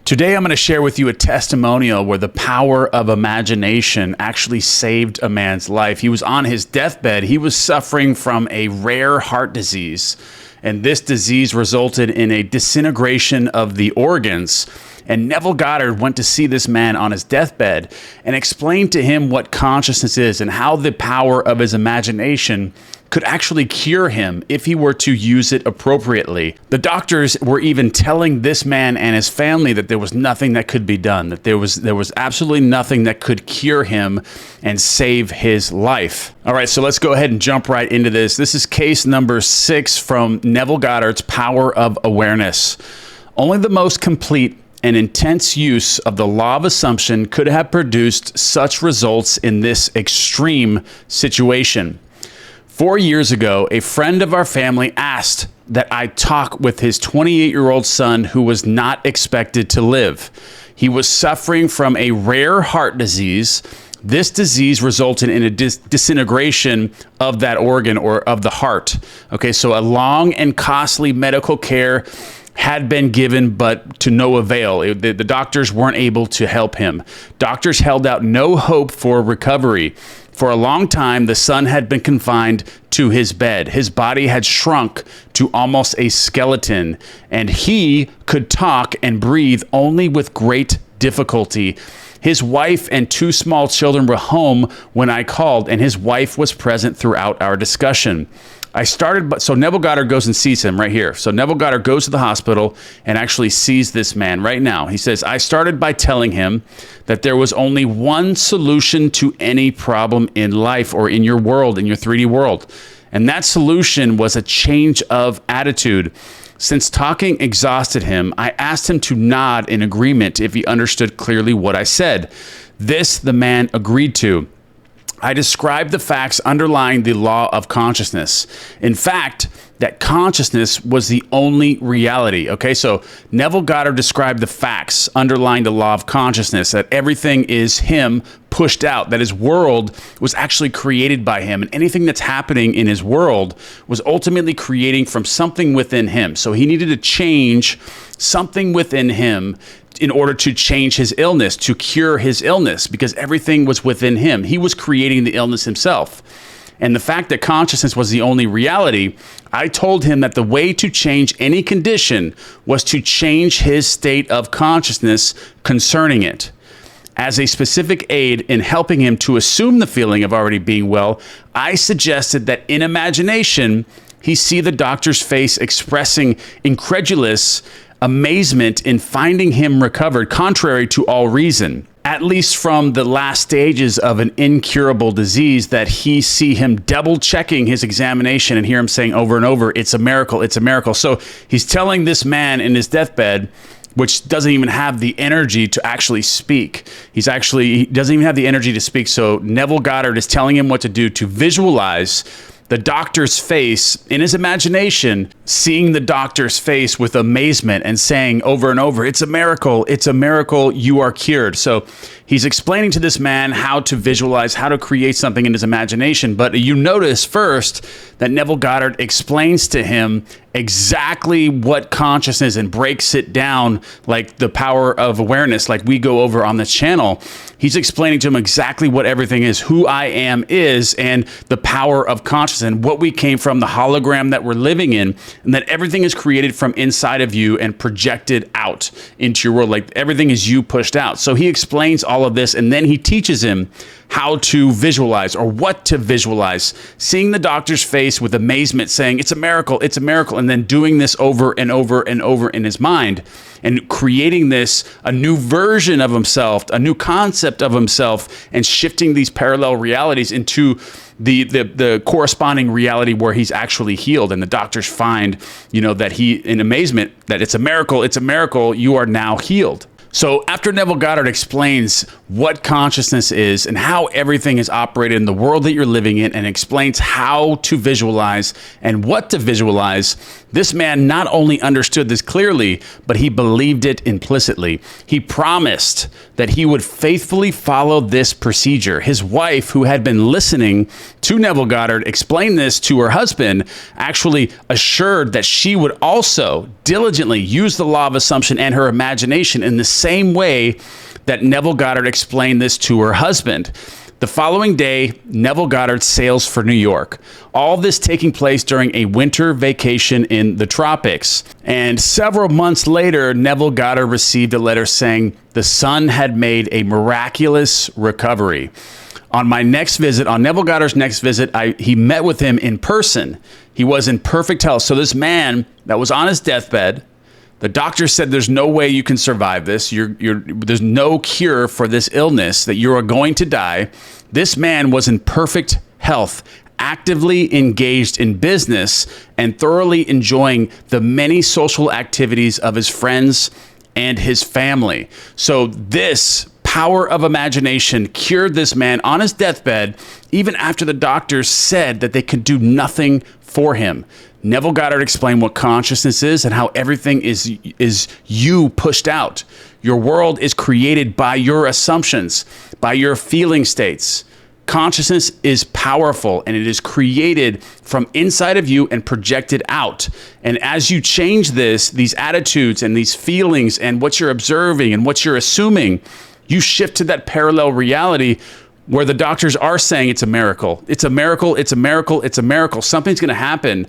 Today, I'm going to share with you a testimonial where the power of imagination actually saved a man's life. He was on his deathbed. He was suffering from a rare heart disease, and this disease resulted in a disintegration of the organs. And Neville Goddard went to see this man on his deathbed and explained to him what consciousness is and how the power of his imagination could actually cure him if he were to use it appropriately. The doctors were even telling this man and his family that there was nothing that could be done, that there was absolutely nothing that could cure him and save his life. All right, so let's go ahead and jump right into this. This is case number 6 from Neville Goddard's Power of Awareness. Only the most complete and intense use of the law of assumption could have produced such results in this extreme situation. 4 years ago, a friend of our family asked that I talk with his 28-year-old son who was not expected to live. He was suffering from a rare heart disease. This disease resulted in a disintegration of that organ or of the heart. Okay, so a long and costly medical care had been given, but to no avail. The doctors weren't able to help him. Doctors held out no hope for recovery. For a long time, the son had been confined to his bed. His body had shrunk to almost a skeleton, and he could talk and breathe only with great difficulty. His wife and 2 small children were home when I called, and his wife was present throughout our discussion. So Neville Goddard goes and sees him right here. So Neville Goddard goes to the hospital and actually sees this man right now. He says, I started by telling him that there was only one solution to any problem in life or in your world, in your 3D world. And that solution was a change of attitude. Since talking exhausted him, I asked him to nod in agreement if he understood clearly what I said. This the man agreed to. I described the facts underlying the law of consciousness. In fact, that consciousness was the only reality. Okay, so Neville Goddard described the facts underlying the law of consciousness, that everything is him pushed out, that his world was actually created by him, and anything that's happening in his world was ultimately creating from something within him. So he needed to change something within him in order to change his illness, to cure his illness, because everything was within him. He was creating the illness himself. And the fact that consciousness was the only reality, I told him that the way to change any condition was to change his state of consciousness concerning it. As a specific aid in helping him to assume the feeling of already being well, I suggested that in imagination, he see the doctor's face expressing incredulous amazement in finding him recovered, contrary to all reason. At least from the last stages of an incurable disease, that he see him double checking his examination and hear him saying over and over, it's a miracle, it's a miracle. So he's telling this man in his deathbed, which doesn't even have the energy to actually speak. He doesn't even have the energy to speak. So Neville Goddard is telling him what to do, to visualize the doctor's face in his imagination, seeing the doctor's face with amazement and saying over and over, it's a miracle, you are cured. So he's explaining to this man how to visualize, how to create something in his imagination. But you notice first that Neville Goddard explains to him exactly what consciousness and breaks it down like the power of awareness, like we go over on this channel. He's explaining to him exactly what everything is, who I am is, and the power of consciousness and what we came from, the hologram that we're living in, and that everything is created from inside of you and projected out into your world. Like everything is you pushed out. So he explains all of this, and then he teaches him how to visualize or what to visualize, seeing the doctor's face with amazement saying, it's a miracle, and then doing this over and over and over in his mind and creating this, a new version of himself, a new concept of himself, and shifting these parallel realities into the corresponding reality where he's actually healed. And the doctors find, that he, in amazement, that it's a miracle, you are now healed. So after Neville Goddard explains what consciousness is and how everything is operated in the world that you're living in, and explains how to visualize and what to visualize, this man not only understood this clearly, but he believed it implicitly. He promised that he would faithfully follow this procedure. His wife, who had been listening to Neville Goddard explain this to her husband, actually assured that she would also diligently use the law of assumption and her imagination in the same way that Neville Goddard explained this to her husband. The following day, Neville Goddard sails for New York. All this taking place during a winter vacation in the tropics. And several months later, Neville Goddard received a letter saying the son had made a miraculous recovery. On my next visit, on Neville Goddard's next visit, he met with him in person. He was in perfect health. So this man that was on his deathbed, the doctor said there's no way you can survive this. There's no cure for this illness, that you are going to die. This man was in perfect health, actively engaged in business, and thoroughly enjoying the many social activities of his friends and his family. So this power of imagination cured this man on his deathbed, even after the doctors said that they could do nothing for him. Neville Goddard explained what consciousness is and how everything is you pushed out. Your world is created by your assumptions, by your feeling states. Consciousness is powerful, and it is created from inside of you and projected out. And as you change these attitudes and these feelings and what you're observing and what you're assuming, you shift to that parallel reality where the doctors are saying it's a miracle. It's a miracle. It's a miracle. It's a miracle. Something's going to happen.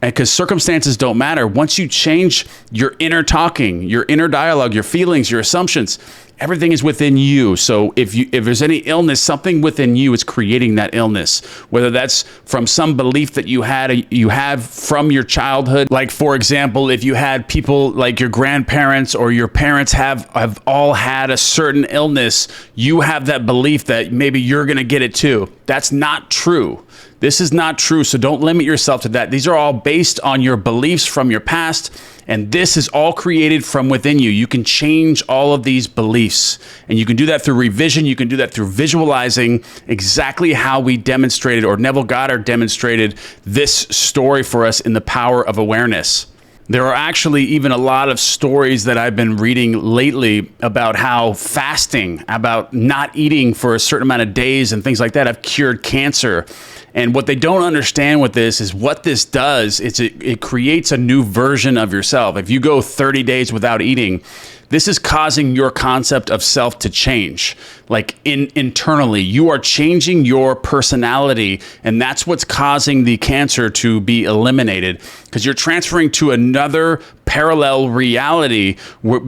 And because circumstances don't matter, once you change your inner talking, your inner dialogue, your feelings, your assumptions, everything is within you. So if there's any illness, something within you is creating that illness, whether that's from some belief that you have from your childhood. Like, for example, if you had people like your grandparents or your parents have all had a certain illness, you have that belief that maybe you're going to get it too. That's not true. This is not true, so don't limit yourself to that. These are all based on your beliefs from your past, and this is all created from within you. You can change all of these beliefs, and you can do that through revision. You can do that through visualizing exactly how we demonstrated, or Neville Goddard demonstrated, this story for us in The Power of Awareness. There are actually even a lot of stories that I've been reading lately about how fasting, about not eating for a certain amount of days and things like that have cured cancer. And what they don't understand with this is what this does is it creates a new version of yourself. If you go 30 days without eating, this is causing your concept of self to change. Like internally, you are changing your personality, and that's what's causing the cancer to be eliminated, because you're transferring to another parallel reality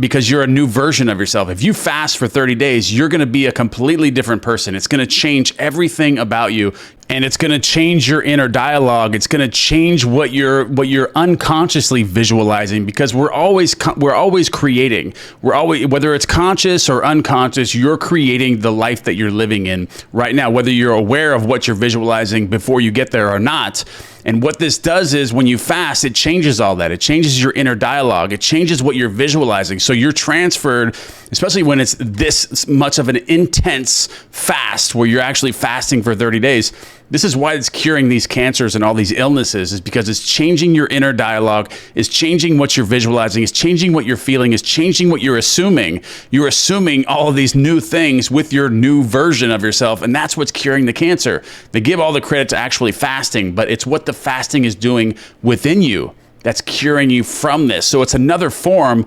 because you're a new version of yourself. If you fast for 30 days, you're going to be a completely different person. It's going to change everything about you, and it's going to change your inner dialogue. It's going to change what you're unconsciously visualizing, because we're always creating. We're always, whether it's conscious or unconscious, you're creating the life that you're living in right now, whether you're aware of what you're visualizing before you get there or not. And what this does is when you fast, it changes all that. It changes your inner dialogue. It changes what you're visualizing. So you're transferred, especially when it's this much of an intense fast where you're actually fasting for 30 days. This is why it's curing these cancers and all these illnesses, is because it's changing your inner dialogue, it's changing what you're visualizing, it's changing what you're feeling, it's changing what you're assuming. You're assuming all of these new things with your new version of yourself, and that's what's curing the cancer. They give all the credit to actually fasting, but it's what the fasting is doing within you that's curing you from this. So it's another form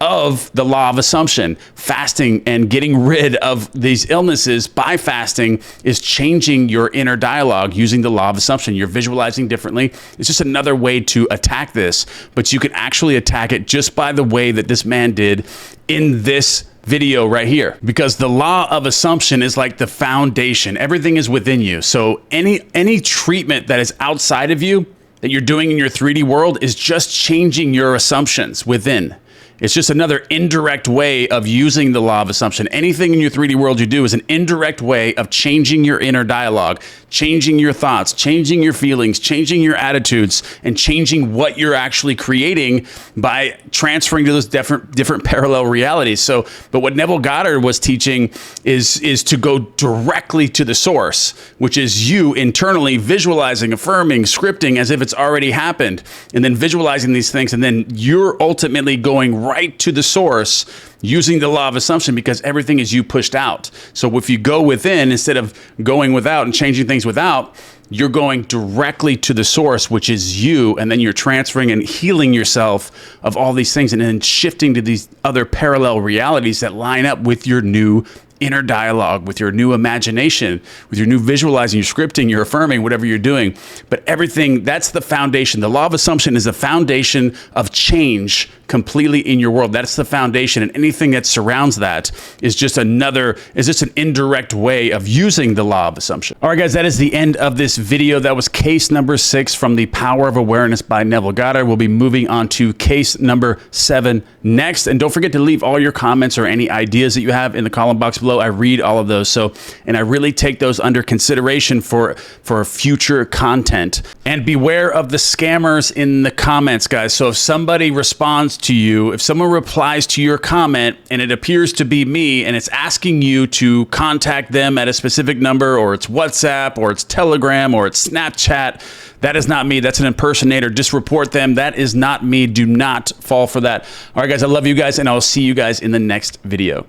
of the law of assumption. Fasting and getting rid of these illnesses by fasting is changing your inner dialogue using the law of assumption. You're visualizing differently. It's just another way to attack this, but you can actually attack it just by the way that this man did in this video right here, because the law of assumption is like the foundation. Everything is within you. So any treatment that is outside of you that you're doing in your 3D world is just changing your assumptions within. It's just another indirect way of using the law of assumption. Anything in your 3D world you do is an indirect way of changing your inner dialogue, changing your thoughts, changing your feelings, changing your attitudes, and changing what you're actually creating by transferring to those different parallel realities. So, but what Neville Goddard was teaching is to go directly to the source, which is you internally visualizing, affirming, scripting as if it's already happened, and then visualizing these things, and then you're ultimately going right to the source using the law of assumption, because everything is you pushed out. So if you go within instead of going without and changing things without, you're going directly to the source, which is you, and then you're transferring and healing yourself of all these things and then shifting to these other parallel realities that line up with your new inner dialogue, with your new imagination, with your new visualizing, your scripting, your affirming, whatever you're doing. But everything, that's the foundation. The law of assumption is the foundation of change completely in your world. That's the foundation, and anything that surrounds that is just an indirect way of using the law of assumption. All right, guys, that is the end of this video. That was case number 6 from The Power of Awareness by Neville Goddard. We'll be moving on to case number 7 next. And don't forget to leave all your comments or any ideas that you have in the comment box below. I read all of those. And I really take those under consideration for future content. And beware of the scammers in the comments, guys. So if somebody responds to you, if someone replies to your comment and it appears to be me and it's asking you to contact them at a specific number, or it's WhatsApp, or it's Telegram, or it's Snapchat, that is not me. That's an impersonator. Just report them. That is not me. Do not fall for that. All right, guys, I love you guys, and I'll see you guys in the next video.